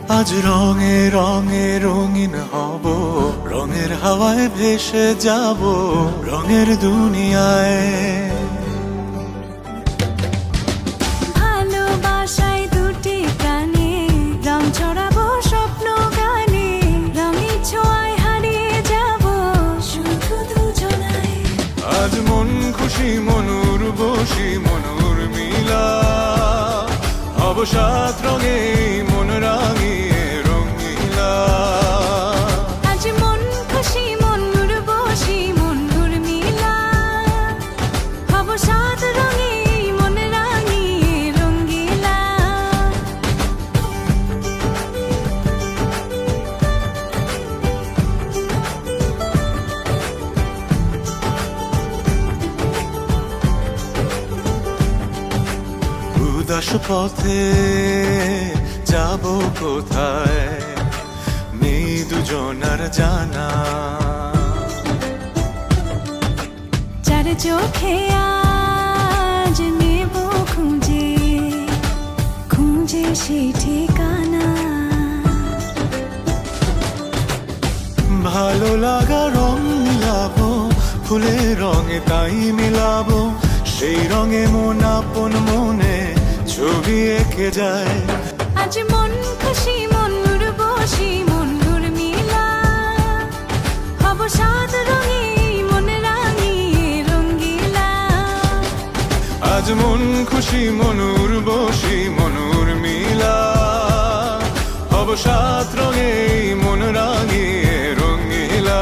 আজ রঙে রঙে রঙিন হব, রঙের হাওয়ায় ভেসে যাব রঙের দুনিয়ায়। ভালোবাসায় দুটি প্রাণে রং ছড়াবো স্বপ্ন গানে, রঙের ছোঁয়ায় হারিয়ে যাব শুধু দুজনায়। আজ মন খুশি মনুর বসি মনুর মিলা, অবসাদ রঙে মন রাঙিয়ে রঙিলা। আজ মন খুশি মনুর বসি মনুর মিলা, অবসাদ রঙে মন রাঙিয়ে রঙ্গিলা। উদাস পথে যাব কোথায় নেই দুজনার জানা, চার চোখে আজ নেব খুঁজে খুঁজে সেই ঠিকানা। ভালো লাগা রং মিলাবো ফুলের রঙে তাই মিলাবো, সেই রঙে মন আপন মনে ছবি এঁকে যায়। আজ মন খুশি মনুর বসি মনুর মিলা, অবসাদ রঙে মন রাঙিয়ে রঙ্গিলা। আজ মন খুশি মনুর বসি মনুর মিলা, অবসাদ রঙে মন রাঙিয়ে রঙিলা।